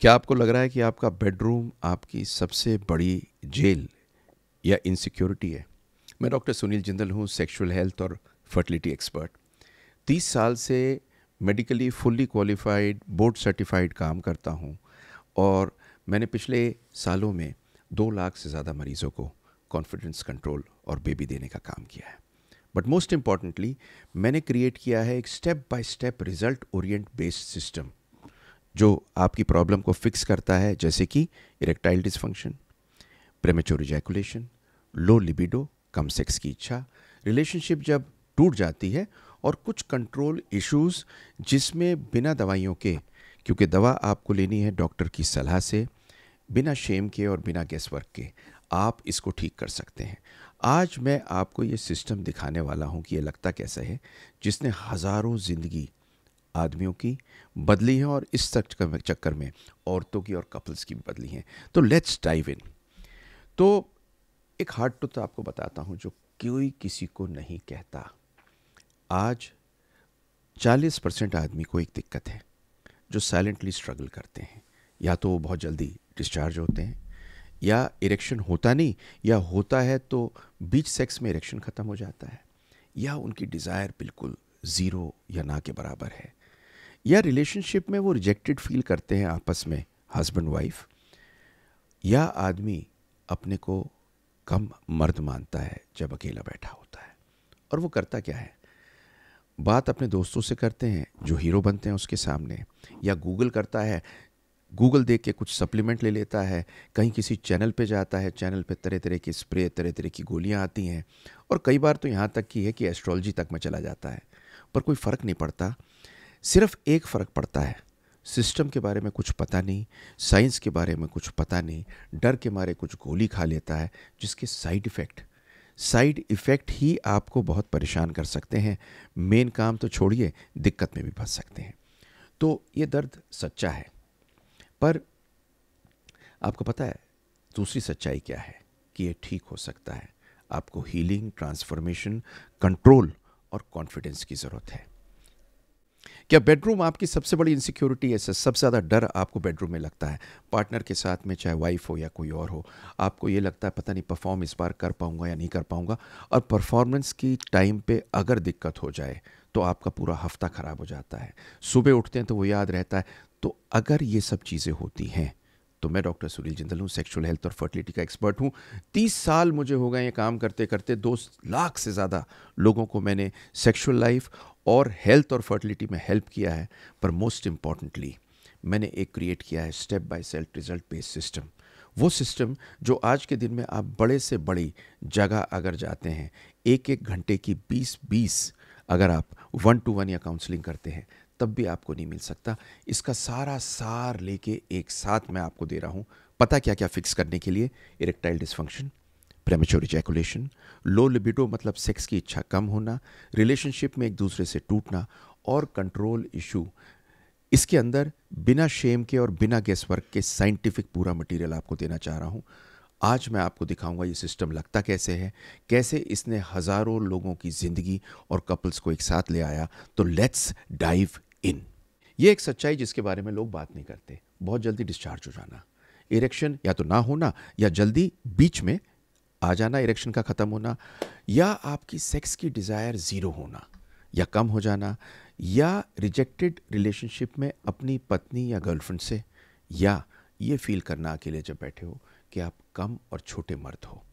क्या आपको लग रहा है कि आपका बेडरूम आपकी सबसे बड़ी जेल या इनसिक्योरिटी है? मैं डॉक्टर सुनील जिंदल हूँ, सेक्सुअल हेल्थ और फर्टिलिटी एक्सपर्ट। 30 साल से medically fully qualified board certified काम करता हूँ और मैंने पिछले सालों में 2 लाख से ज़्यादा मरीज़ों को कॉन्फिडेंस कंट्रोल और बेबी देने का काम किया है। बट मोस्ट इम्पॉर्टेंटली मैंने क्रिएट किया है एक step by step result orient based system जो आपकी प्रॉब्लम को फिक्स करता है, जैसे कि erectile dysfunction, premature ejaculation, low libido, कम सेक्स की इच्छा, रिलेशनशिप जब टूट जाती है और कुछ कंट्रोल इश्यूज जिसमें बिना दवाइयों के, क्योंकि दवा आपको लेनी है डॉक्टर की सलाह से, बिना शेम के और बिना गेस वर्क के आप इसको ठीक कर सकते हैं। आज मैं आपको ये सिस्टम दिखाने वाला हूँ कि ये लगता कैसा है, जिसने हज़ारों ज़िंदगी आदमियों की बदली है और इस चक्कर में औरतों की और कपल्स की भी बदली हैं। तो लेट्स डाइव इन। तो एक हार्ड ट्रुथ आपको बताता हूं जो कोई किसी को नहीं कहता। आज 40% आदमी को एक दिक्कत है जो साइलेंटली स्ट्रगल करते हैं। या तो वो बहुत जल्दी डिस्चार्ज होते हैं, या इरेक्शन होता नहीं, या होता है तो बीच सेक्स में इरेक्शन ख़त्म हो जाता है, या उनकी डिज़ायर बिल्कुल ज़ीरो या ना के बराबर है, या रिलेशनशिप में वो रिजेक्टेड फील करते हैं आपस में हस्बैंड वाइफ, या आदमी अपने को कम मर्द मानता है जब अकेला बैठा होता है। और वो करता क्या है, बात अपने दोस्तों से करते हैं जो हीरो बनते हैं उसके सामने, या गूगल करता है, गूगल देख के कुछ सप्लीमेंट ले लेता है, कहीं किसी चैनल पे जाता है, चैनल पे तरह तरह की स्प्रे, तरह तरह की गोलियां आती हैं, और कई बार तो यहाँ तक की है कि एस्ट्रोलॉजी तक में चला जाता है। पर कोई फ़र्क नहीं पड़ता। सिर्फ एक फ़र्क पड़ता है, सिस्टम के बारे में कुछ पता नहीं, साइंस के बारे में कुछ पता नहीं, डर के मारे कुछ गोली खा लेता है जिसके साइड इफ़ेक्ट ही आपको बहुत परेशान कर सकते हैं। मेन काम तो छोड़िए, दिक्कत में भी फंस सकते हैं। तो ये दर्द सच्चा है, पर आपको पता है दूसरी सच्चाई क्या है, कि ये ठीक हो सकता है। आपको हीलिंग, ट्रांसफॉर्मेशन, कंट्रोल और कॉन्फिडेंस की ज़रूरत है। क्या बेडरूम आपकी सबसे बड़ी इनसिक्योरिटी है? सबसे ज़्यादा डर आपको बेडरूम में लगता है, पार्टनर के साथ में, चाहे वाइफ हो या कोई और हो। आपको ये लगता है पता नहीं परफॉर्म इस बार कर पाऊंगा या नहीं कर पाऊंगा, और परफॉर्मेंस की टाइम पे अगर दिक्कत हो जाए तो आपका पूरा हफ्ता ख़राब हो जाता है। सुबह उठते हैं तो वो याद रहता है। तो अगर ये सब चीज़ें होती हैं तो मैं डॉक्टर सुनील जिंदल हूँ, सेक्सुअल हेल्थ और फर्टिलिटी का एक्सपर्ट हूँ। 30 साल मुझे हो गए ये काम करते करते। 2 लाख से ज़्यादा लोगों को मैंने सेक्सुअल लाइफ और हेल्थ और फर्टिलिटी में हेल्प किया है। पर मोस्ट इम्पॉर्टेंटली मैंने एक क्रिएट किया है step by step result based system. वो सिस्टम जो आज के दिन में आप बड़े से बड़ी जगह अगर जाते हैं, एक एक घंटे की 20-20 अगर आप 1-to-1 या काउंसलिंग करते हैं, तब भी आपको नहीं मिल सकता। इसका सारा सार लेके एक साथ मैं आपको दे रहा हूँ। पता क्या क्या फिक्स करने के लिए? Erectile dysfunction, premature ejaculation, low libido मतलब सेक्स की इच्छा कम होना, रिलेशनशिप में एक दूसरे से टूटना, और कंट्रोल इशू। इसके अंदर बिना शेम के और बिना गेस वर्क के साइंटिफिक पूरा मटेरियल आपको देना चाह रहा हूँ। आज मैं आपको दिखाऊंगा ये सिस्टम लगता कैसे है, कैसे इसने हज़ारों लोगों की ज़िंदगी और कपल्स को एक साथ ले आया। तो लेट्स डाइव इन। ये एक सच्चाई जिसके बारे में लोग बात नहीं करते, बहुत जल्दी डिस्चार्ज हो जाना, इरेक्शन या तो ना होना, या जल्दी बीच में आ जाना इरेक्शन का ख़त्म होना, या आपकी सेक्स की डिज़ायर ज़ीरो होना या कम हो जाना, या रिजेक्टेड रिलेशनशिप में अपनी पत्नी या गर्लफ्रेंड से, या ये फील करना अकेले जब बैठे हो कि आप कम और छोटे मर्द हो।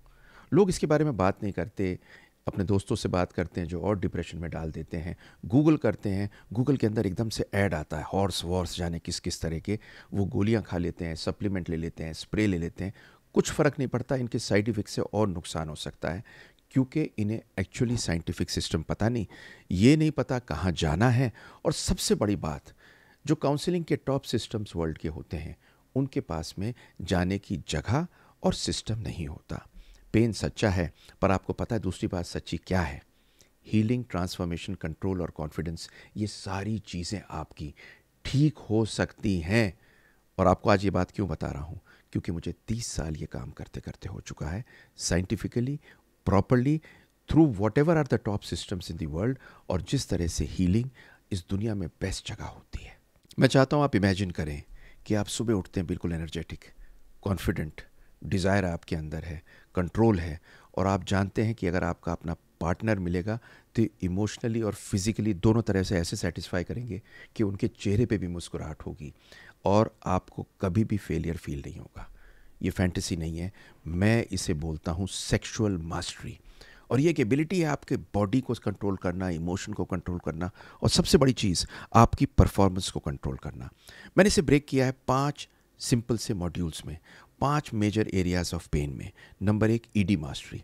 लोग इसके बारे में बात नहीं करते, अपने दोस्तों से बात करते हैं जो और डिप्रेशन में डाल देते हैं, गूगल करते हैं, गूगल के अंदर एकदम से ऐड आता है हॉर्स वॉर्स जाने किस किस तरह के, वो गोलियां खा लेते हैं, सप्लीमेंट ले लेते हैं, स्प्रे ले लेते हैं। कुछ फ़र्क नहीं पड़ता, इनके साइड इफ़ेक्ट से और नुकसान हो सकता है, क्योंकि इन्हें एक्चुअली साइंटिफिक सिस्टम पता नहीं, ये नहीं पता कहाँ जाना है। और सबसे बड़ी बात, जो काउंसलिंग के टॉप सिस्टम्स वर्ल्ड के होते हैं, उनके पास में जाने की जगह और सिस्टम नहीं होता। पेन सच्चा है, पर आपको पता है दूसरी बात सच्ची क्या है? हीलिंग, ट्रांसफॉर्मेशन, कंट्रोल और कॉन्फिडेंस, ये सारी चीज़ें आपकी ठीक हो सकती हैं। और आपको आज ये बात क्यों बता रहा हूँ? क्योंकि मुझे 30 साल ये काम करते करते हो चुका है, scientifically, properly, through whatever are the top systems in the world. और जिस तरह से हीलिंग इस दुनिया में बेस्ट जगह होती है, मैं चाहता हूँ आप इमेजिन करें कि आप सुबह उठते हैं बिल्कुल एनर्जेटिक, कॉन्फिडेंट, डिज़ायर आपके अंदर है, कंट्रोल है, और आप जानते हैं कि अगर आपका अपना पार्टनर मिलेगा तो इमोशनली और फिज़िकली दोनों तरह से ऐसे सेटिस्फाई करेंगे कि उनके चेहरे पे भी मुस्कुराहट होगी और आपको कभी भी फेलियर फील नहीं होगा। ये फैंटेसी नहीं है, मैं इसे बोलता हूँ सेक्सुअल मास्टरी। और ये एक एबिलिटी है आपके बॉडी को कंट्रोल करना, इमोशन को कंट्रोल करना, और सबसे बड़ी चीज़ आपकी परफॉर्मेंस को कंट्रोल करना। मैंने इसे ब्रेक किया है 5 सिंपल से मॉड्यूल्स में, 5 मेजर एरियाज ऑफ पेन में। Number 1, ED mastery.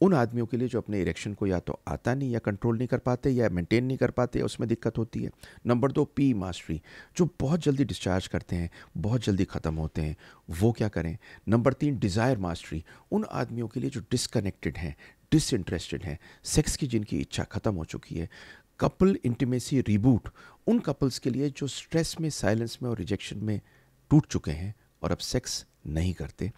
उन आदमियों के लिए जो अपने इरेक्शन को या तो आता नहीं, या कंट्रोल नहीं कर पाते, या मेंटेन नहीं कर पाते, या उसमें दिक्कत होती है। नंबर 2, पी मास्टरी, जो बहुत जल्दी डिस्चार्ज करते हैं, बहुत जल्दी ख़त्म होते हैं, वो क्या करें। नंबर 3, डिज़ायर मास्टरी, उन आदमियों के लिए जो डिसकनेक्टेड हैं, डिसइंटरेस्टेड हैं, सेक्स की जिनकी इच्छा ख़त्म हो चुकी है। कपल इंटीमेसी रिबूट, उन कपल्स के लिए जो स्ट्रेस में, साइलेंस में और रिजेक्शन में टूट चुके हैं और अब सेक्स नहीं करते।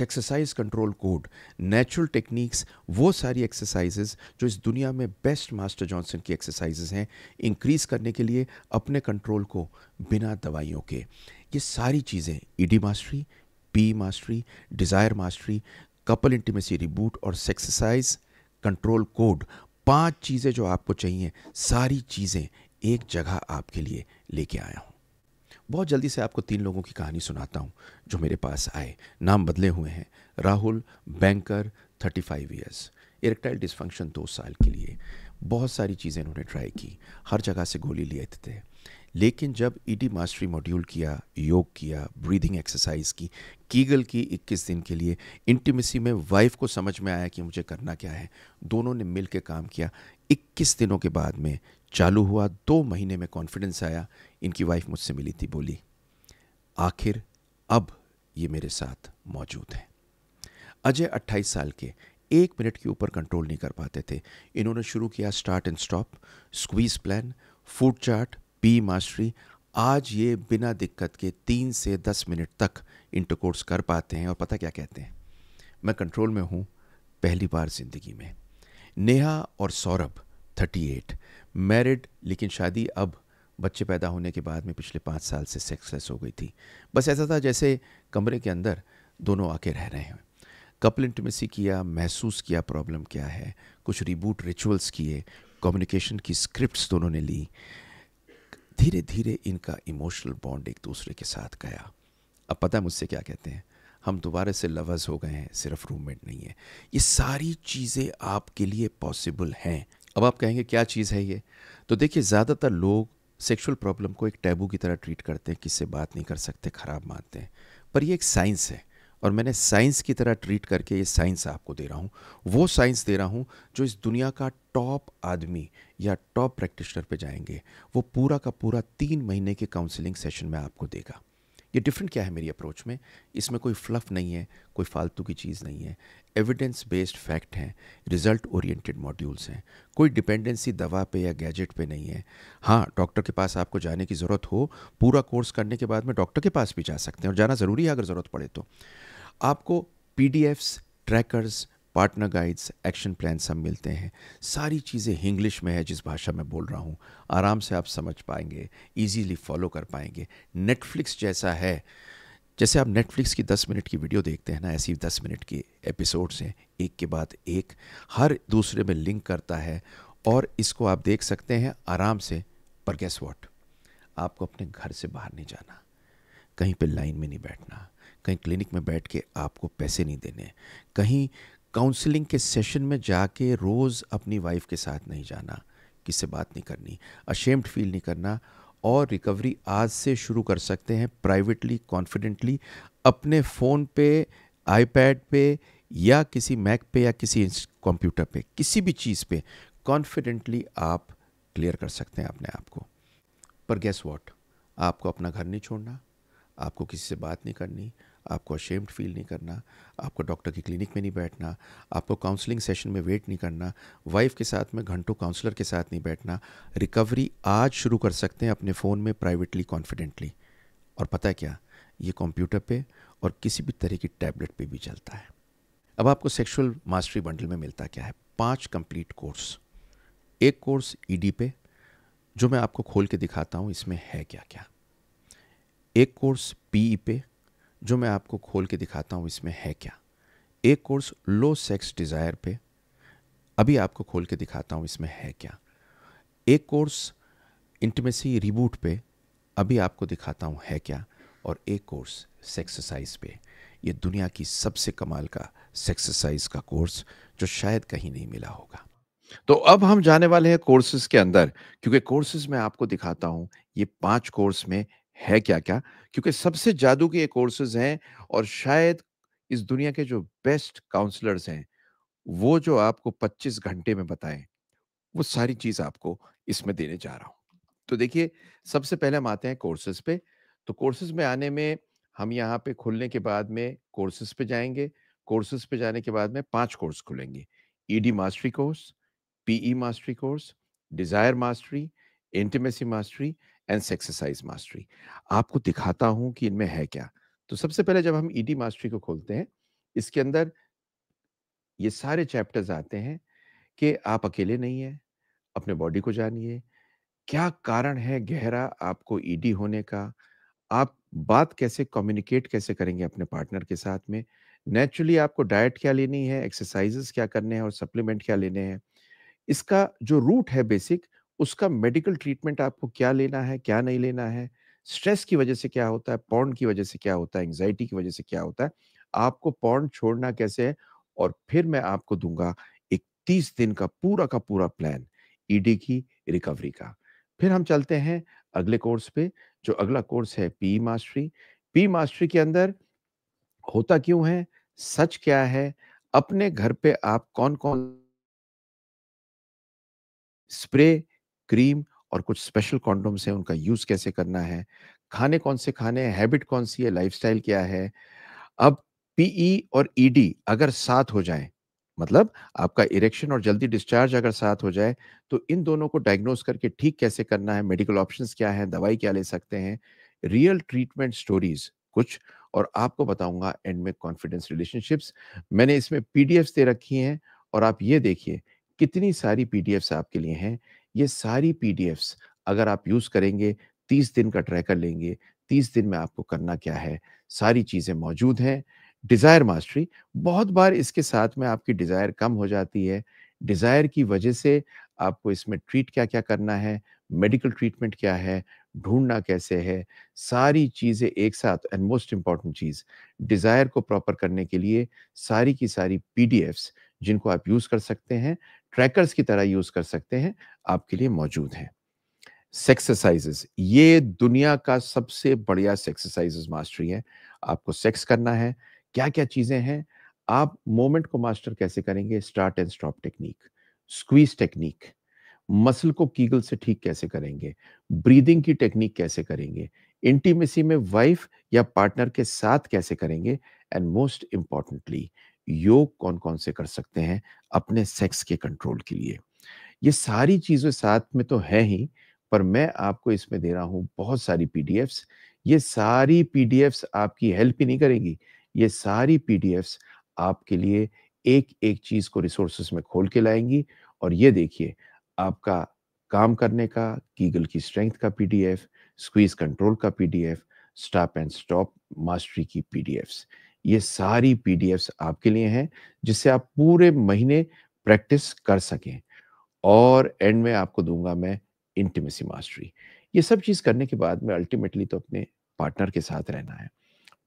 Exercise control code, natural techniques, वो सारी एक्सरसाइजेज जो इस दुनिया में बेस्ट मास्टर जॉनसन की एक्सरसाइजेज हैं, इंक्रीज करने के लिए अपने कंट्रोल को बिना दवाइयों के। ये सारी चीज़ें, ED mastery, P mastery, desire mastery, couple intimacy reboot और एक्सरसाइज कंट्रोल कोड, 5 चीज़ें जो आपको चाहिए, सारी चीज़ें एक जगह आपके लिए लेके आया हूँ। बहुत जल्दी से आपको 3 लोगों की कहानी सुनाता हूँ जो मेरे पास आए। नाम बदले हुए हैं। Rahul, banker, 35 years, erectile dysfunction 2 साल के लिए। बहुत सारी चीज़ें इन्होंने ट्राई की, हर जगह से गोली लिए थे, लेकिन जब ईडी मास्टरी मॉड्यूल किया, योग किया, ब्रीदिंग एक्सरसाइज की, कीगल की 21 दिन के लिए, इंटीमेसी में वाइफ को समझ में आया कि मुझे करना क्या है, दोनों ने मिल के काम किया। 21 दिनों के बाद में चालू हुआ, 2 महीने में कॉन्फिडेंस आया। इनकी वाइफ मुझसे मिली थी, बोली आखिर अब ये मेरे साथ मौजूद है। अजय 28 साल के, 1 मिनट के ऊपर कंट्रोल नहीं कर पाते थे। इन्होंने शुरू किया start and stop, squeeze plan, food chart, P mastery. आज ये बिना दिक्कत के 3 से 10 मिनट तक इंटरकोर्स कर पाते हैं और पता क्या कहते हैं, मैं कंट्रोल में हूँ पहली बार जिंदगी में। नेहा और सौरभ, 38, मैरिड, लेकिन शादी अब बच्चे पैदा होने के बाद में पिछले 5 साल से सक्सेस हो गई थी। बस ऐसा था जैसे कमरे के अंदर दोनों आके रह रहे हैं। कपल इंटीमेसी किया, महसूस किया प्रॉब्लम क्या है, कुछ रिबूट रिचुअल्स किए, कम्युनिकेशन की स्क्रिप्ट्स दोनों ने ली। धीरे धीरे इनका इमोशनल बॉन्ड एक दूसरे के साथ गया। अब पता है मुझसे क्या कहते हैं, हम दोबारा से लवर्स हो गए हैं, सिर्फ रूममेट नहीं है। ये सारी चीज़ें आपके लिए पॉसिबल हैं। अब आप कहेंगे क्या चीज़ है ये? तो देखिए, ज़्यादातर लोग सेक्सुअल प्रॉब्लम को एक टैबू की तरह ट्रीट करते हैं, किससे बात नहीं कर सकते, ख़राब मानते हैं। पर ये एक साइंस है और मैंने साइंस की तरह ट्रीट करके ये साइंस आपको दे रहा हूँ। वो साइंस दे रहा हूँ जो इस दुनिया का टॉप आदमी या टॉप प्रैक्टिशनर पे जाएंगे, वो पूरा का पूरा 3 महीने के काउंसलिंग सेशन में आपको देगा। ये डिफरेंट क्या है मेरी अप्रोच में, इसमें कोई फ्लफ नहीं है, कोई फालतू की चीज़ नहीं है। एविडेंस बेस्ड फैक्ट हैं, रिजल्ट ओरिएंटेड मॉड्यूल्स हैं, कोई डिपेंडेंसी दवा पे या गैजेट पे नहीं है। हाँ, डॉक्टर के पास आपको जाने की ज़रूरत हो, पूरा कोर्स करने के बाद में डॉक्टर के पास भी जा सकते हैं, और जाना ज़रूरी है अगर ज़रूरत पड़े तो। आपको PDFs, trackers, partner guides, action plan सब मिलते हैं। सारी चीज़ें इंग्लिश में है, जिस भाषा में बोल रहा हूँ आराम से आप समझ पाएंगे, इजीली फॉलो कर पाएंगे। नेटफ्लिक्स जैसा है, जैसे आप नेटफ्लिक्स की 10 मिनट की वीडियो देखते हैं ना, ऐसी 10 मिनट की एपिसोड्स हैं, एक के बाद एक, हर दूसरे में लिंक करता है, और इसको आप देख सकते हैं आराम से। पर गेस व्हाट, आपको अपने घर से बाहर नहीं जाना, कहीं पे लाइन में नहीं बैठना, कहीं क्लिनिक में बैठ के आपको पैसे नहीं देने, कहीं काउंसलिंग के सेशन में जाके रोज़ अपनी वाइफ के साथ नहीं जाना, किससे बात नहीं करनी, अशेम्ड फील नहीं करना, और रिकवरी आज से शुरू कर सकते हैं प्राइवेटली, कॉन्फिडेंटली, अपने फ़ोन पे, आईपैड पे, या किसी मैक पे, या किसी कंप्यूटर पे, किसी भी चीज़ पे कॉन्फिडेंटली आप क्लियर कर सकते हैं अपने आप को। पर गेस व्हाट, आपको अपना घर नहीं छोड़ना, आपको किसी से बात नहीं करनी, आपको अशेम्ड फील नहीं करना, आपको डॉक्टर की क्लिनिक में नहीं बैठना, आपको काउंसलिंग सेशन में वेट नहीं करना, वाइफ के साथ में घंटों काउंसलर के साथ नहीं बैठना। रिकवरी आज शुरू कर सकते हैं अपने फ़ोन में, प्राइवेटली, कॉन्फिडेंटली। और पता है क्या, ये कंप्यूटर पे और किसी भी तरह की टैबलेट पे भी चलता है। अब आपको सेक्सुअल मास्टरी बंडल में मिलता क्या है? 5 कंप्लीट कोर्स। एक कोर्स ईडी पे, जो मैं आपको खोल के दिखाता हूँ इसमें है क्या क्या। एक कोर्स पीई पे, जो मैं आपको खोल के दिखाता हूँ इसमें है क्या। एक कोर्स लो सेक्स डिज़ायर पे, अभी आपको खोल के दिखाता हूँ इसमें है क्या। एक कोर्स इंटीमेसी रिबूट पे, अभी आपको दिखाता हूँ है क्या। और एक कोर्स सेक्सरसाइज पे, ये दुनिया की सबसे कमाल का सेक्सरसाइज का कोर्स जो शायद कहीं नहीं मिला होगा। तो अब हम जाने वाले हैं कोर्सेज के अंदर, क्योंकि कोर्सेज में आपको दिखाता हूँ ये 5 कोर्स में है क्या-क्या, क्योंकि सबसे जादू के ये कोर्सेज हैं और शायद इस दुनिया के जो बेस्ट काउंसलर्स हैं, वो जो आपको 25 घंटे में बताएँ, वो सारी चीज़ आपको इसमें देने जा रहा हूँ। तो देखिए, सबसे पहले हम आते हैं कोर्सेज़ पे। तो कोर्सेज़ में आने में हम यहाँ पे खुलने के बाद में कोर्सेज़ पे जाएँगे। कोर्सेज़ पे जाने के बाद में 5 कोर्स खुलेंगे। ED mastery course, PE mastery course, desire mastery, intimacy mastery and sexercise mastery. आपको दिखाता हूँ कि इनमें है क्या। तो सबसे पहले जब हम ईडी मास्टरी को खोलते हैं, इसके अंदर ये सारे चैप्टर्स आते हैं कि आप अकेले नहीं हैं, अपने बॉडी को जानिए, क्या कारण है गहरा आपको ईडी होने का? आप बात कैसे कम्युनिकेट कैसे करेंगे अपने पार्टनर के साथ में? नेचुरली आपको डाइट क्या लेनी है, एक्सरसाइज़ेज़ क्या करने हैं और सप्लीमेंट क्या लेने हैं? इसका जो रूट है बेसिक, उसका मेडिकल ट्रीटमेंट आपको क्या लेना है, क्या नहीं लेना है? स्ट्रेस की वजह से क्या होता है, पॉर्न की वजह से क्या होता है, एंग्ज़ायटी की वजह से क्या होता है? आपको पॉर्न छोड़ना कैसे है? और फिर मैं आपको दूँगा एक 30 दिन का पूरा प्लान ईडी की रिकवरी का। फिर हम चलते हैं अगले कोर्स पे, जो अगला कोर्स है पी मास्टरी। पी मास्टरी के अंदर होता क्यों है? सच क्या है? अपने घर पे आप कौन-कौन स्प्रे, क्रीम और कुछ स्पेशल कॉन्डोम्स हैं, उनका यूज़ कैसे करना है? खाने कौन से खाने हैं? हैबिट कौन-सी है? लाइफ़स्टाइल क्या है? अब पीई और ईडी अगर साथ हो जाएँ, मतलब आपका इरेक्शन और जल्दी डिस्चार्ज अगर साथ हो जाए, तो इन दोनों को डायग्नोज़ करके ठीक कैसे करना है? मेडिकल ऑप्शंस क्या हैं? दवाई क्या ले सकते हैं? रियल ट्रीटमेंट स्टोरीज़ कुछ, और आपको बताऊँगा एंड में कॉन्फिडेंस रिलेशनशिप्स। मैंने इसमें पीडीएफ्स दे रखी हैं और आप ये देखिए कितनी सारी पीडीएफ्स आपके लिए हैं। ये सारी पीडीएफ्स अगर आप यूज़ करेंगे, 30 दिन का ट्रैकर लेंगे, 30 दिन में आपको करना क्या है, सारी चीज़ें मौजूद हैं। डिज़ायर मास्टरी, बहुत बार इसके साथ में आपकी डिज़ायर कम हो जाती है। डिज़ायर की वजह से आपको इसमें ट्रीट क्या-क्या करना है, मेडिकल ट्रीटमेंट क्या है, ढूँढना कैसे है, सारी चीज़ें एक साथ and most important cheese, desire को प्रॉपर करने के लिए सारी की सारी पीडीएफ्स जिनको आप यूज़ कर सकते हैं, ट्रैकर्स की तरह यूज़ कर सकते हैं, आपके लिए मौजूद हैं। सेक्सरसाइज़ेज़, ये दुनिया का सबसे बढ़िया सेक्सरसाइज़ेज़ मास्टरी है। आपको सेक्स करना है, क्या-क्या चीज़ें हैं? आप मोमेंट को मास्टर कैसे करेंगे? Start and stop technique, squeeze technique, muscle को कीगल से ठीक कैसे करेंगे? ब्रीथिंग की टेक्नीक कैसे करेंगे? इंटीमेसी में वाइफ या पार्टनर के साथ कैसे करेंगे? एंड मोस्ट इम्पोर्टेंटली, योग कौन-कौन से कर सकते हैं अपने सेक्स के कंट्रोल के लिए? ये सारी चीज़ें साथ में तो हैं ही, पर मैं आपको इसमें दे रहा हूँ बहुत सारी पीडीएफ्स। ये सारी पीडीएफ्स आपकी हेल्प ही नहीं करेंगी, ये सारी पीडीएफ्स आपके लिए एक-एक चीज़ को रिसोर्सेज़ में खोल के लाएँगी। और ये देखिए, आपका काम करने का, कीगल की स्ट्रेंथ का पीडीएफ, स्क्वीज़ कंट्रोल का PDF, stop and stop mastery की पीडीएफ्स। ये सारी पीडीएफ्स आपके लिए हैं, जिससे आप पूरे महीने प्रैक्टिस कर सकें। और एंड में आपको दूँगा मैं इंटिमेसी मास्टरी। ये सब चीज़ करने के बाद में अल्टीमेटली तो अपने पार्टनर के साथ रहना है।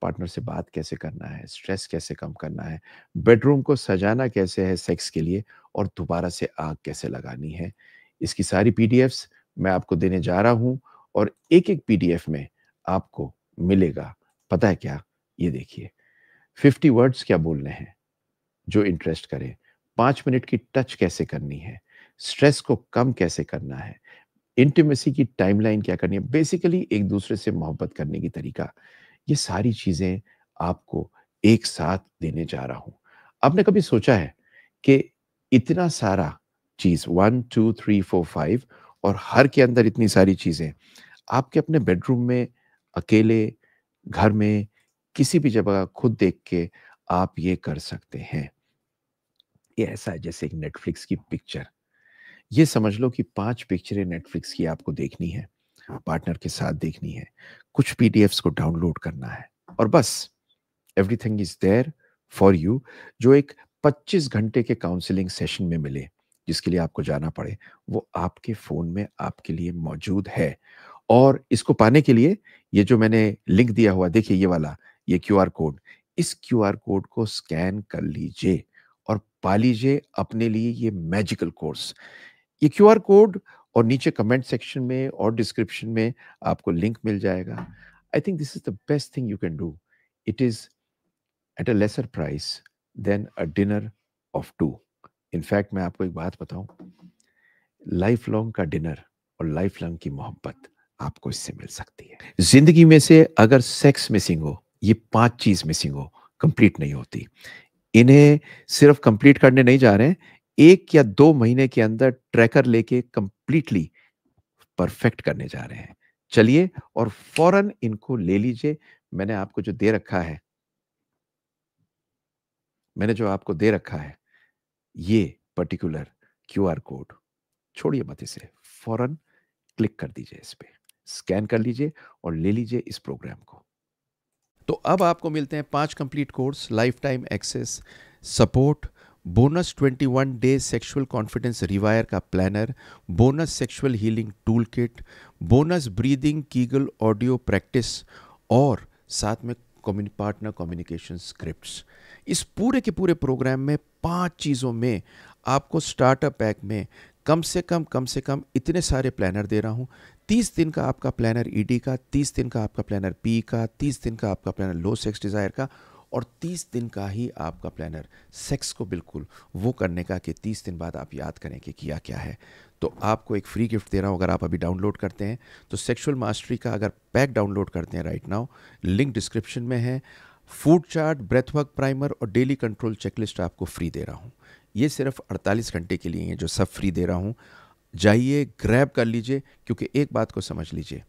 पार्टनर से बात कैसे करना है, स्ट्रेस कैसे कम करना है, बेडरूम को सजाना कैसे है सेक्स के लिए और दोबारा से आग कैसे लगानी है। इसकी सारी पीडीएफ्स मैं आपको देने जा रहा हूँ और एक-एक पीडीएफ में आपको मिलेगा, पता है क्या? ये देखिए, 50 वर्ड्स क्या बोलने हैं। जो इंटरेस्ट करे। 5 मिनट की टच कैसे करनी है? स्ट्रेस को कम कैसे करना है? इंटिमेसी की टाइमलाइन क्या करनी है? बेसिकली एक-दूसरे से मोहब्बत करने की तरीका। ये सारी चीज़ें आपको एक साथ देने जा रहा हूँ। आपने कभी सोचा है कि इतना सारा चीज़ 1, 2, 3, 4, 5 और हर के अंदर इतनी सारी चीज़ें, आपके अपने बेडरूम में, अकेले, घर में, किसी भी जगह खुद देख के आप ये कर सकते हैं। ये ऐसा है जैसे एक नेटफ्लिक्स की पिक्चर। ये समझ लो कि 5 पिक्चरें नेटफ्लिक्स की आपको देखनी है, पार्टनर के साथ देखनी है। कुछ पीडीएफ्स को डाउनलोड करना है और बस everything is there for you. जो एक 25 घंटे के काउंसलिंग सेशन में मिले, जिसके लिए आपको जाना पड़े, वो आपके फ़ोन में आपके लिए मौजूद है। और इसको पाने के लिए ये जो मैंने लिंक दिया हुआ, देखिए ये वाला, ये क्यूआर कोड, इस क्यूआर कोड को स्कैन कर लीजिए और पा लीजिए अपने लिए ये मैजिकल कोर्स। ये क्यूआर कोड और नीचे कमेंट सेक्शन में और डिस्क्रिप्शन में आपको लिंक मिल जाएगा। I think this is the best thing you can do. It is at a lesser price than a dinner of two. In fact मैं आपको एक बात बताऊं, लाइफ लॉन्ग का डिनर और लाइफ लॉन्ग की मोहब्बत आपको इससे मिल सकती है। जिंदगी में से अगर सेक्स मिसिंग हो, ये 5 चीज मिसिंग हो, कंप्लीट नहीं होती। इन्हें सिर्फ कंप्लीट करने नहीं जा रहे हैं, 1 या 2 महीने के अंदर ट्रैकर लेके कंप्लीटली परफेक्ट करने जा रहे हैं। चलिए और फौरन इनको ले लीजिए। मैंने आपको जो दे रखा है, मैंने जो आपको दे रखा है, ये पर्टिकुलर क्यूआर कोड, छोड़िए मत इसे, फौरन क्लिक कर दीजिए इस पे, स्कैन कर लीजिए और ले लीजिए इस प्रोग्राम को। तो अब आपको मिलते हैं 5 complete course, life time access, support, bonus 21 day sexual confidence rewire का planner, bonus sexual healing tool kit, bonus breathing kegel audio practice और साथ में पार्टनर कम्युनिकेशन स्क्रिप्ट्स। इस पूरे के पूरे प्रोग्राम में 5 चीज़ों में आपको स्टार्टर पैक में कम से कम इतने सारे प्लानर दे रहा हूँ। 30 दिन का आपका प्लानर ईडी का, 30 दिन का आपका प्लानर पी का, 30 दिन का आपका प्लानर लो सेक्स डिज़ायर का और 30 दिन का ही आपका प्लानर सेक्स को बिल्कुल वो करने का कि 30 दिन बाद आप याद करें कि किया क्या है। तो आपको एक फ्री गिफ्ट दे रहा हूँ अगर आप अभी डाउनलोड करते हैं तो। सेक्सुअल मास्टरी का अगर पैक डाउनलोड करते हैं राइट नाउ, लिंक डिस्क्रिप्शन में है। फूड चार्ट, ब्रेथवर्क प्राइमर और डेली कंट्रोल चेकलिस्ट आपको फ्री दे रहा हूँ। ये सिर्फ 48 घंटे के लिए है जो सब फ्री दे रहा हूँ। जाइए ग्रैब कर लीजिए, क्योंकि एक बात को समझ लीजिए,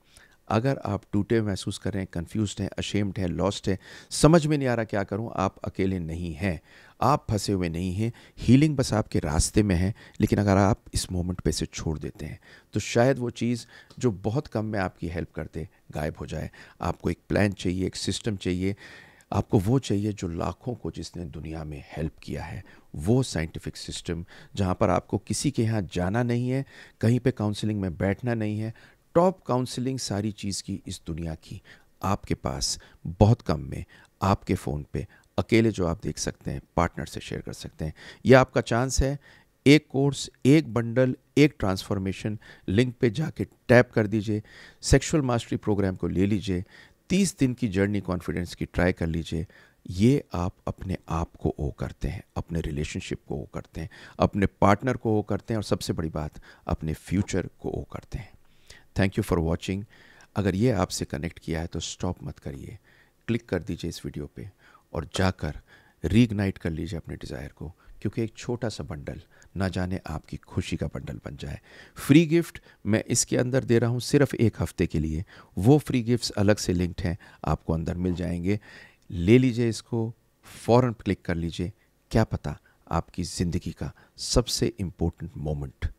अगर आप टूटे महसूस कर रहे हैं, कंफ्यूज्ड हैं, अशेम्ड हैं, लॉस्ट हैं, समझ में नहीं आ रहा क्या करूं, आप अकेले नहीं हैं, आप फंसे हुए नहीं हैं। हीलिंग बस आपके रास्ते में है। लेकिन अगर आप इस मोमेंट पे से छोड़ देते हैं तो शायद वो चीज़ जो बहुत कम में आपकी हेल्प करते गायब हो जाए। आपको एक प्लान चाहिए, एक सिस्टम चाहिए, आपको वो चाहिए जो लाखों को जिसने दुनिया में हेल्प किया है, वो साइंटिफिक सिस्टम जहाँ पर आपको किसी के यहाँ जाना नहीं है, कहीं पे काउंसलिंग में बैठना नहीं है। टॉप काउंसलिंग सारी चीज़ की इस दुनिया की आपके पास बहुत कम में, आपके फ़ोन पे अकेले जो आप देख सकते हैं, पार्टनर से शेयर कर सकते हैं। यह आपका चांस है। एक कोर्स, एक बंडल, एक ट्रांसफॉर्मेशन, लिंक पे जाके टैप कर दीजिए, सेक्सुअल मास्टरी प्रोग्राम को ले लीजिए, 30 दिन की जर्नी कॉन्फिडेंस की ट्राई कर लीजिए। ये आप अपने आप को ओ करते हैं, अपने रिलेशनशिप को ओ करते हैं, अपने पार्टनर को ओ करते हैं और सबसे बड़ी बात, अपने फ्यूचर को ओ करते हैं। Thank you for watching. अगर ये आपसे कनेक्ट किया है तो स्टॉप मत करिए, क्लिक कर दीजिए इस वीडियो पे और जाकर रीइग्नाइट कर लीजिए अपने डिज़ायर को, क्योंकि एक छोटा सा बंडल ना जाने आपकी खुशी का बंडल बन जाए। फ्री गिफ्ट मैं इसके अंदर दे रहा हूँ सिर्फ 1 हफ्ते के लिए। वो फ्री गिफ्ट्स अलग से लिंक्ड हैं, आपको अंदर मिल जाएंगे। ले लीजिए इसको, फ़ौरन क्लिक कर लीजिए। क्या पता आपकी ज़िंदगी का सबसे इम्पोर्टेंट मोमेंट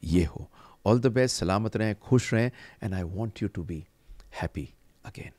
ये हो। ऑल द बेस्ट, सलामत रहें, खुश रहें, and I want you to be happy again.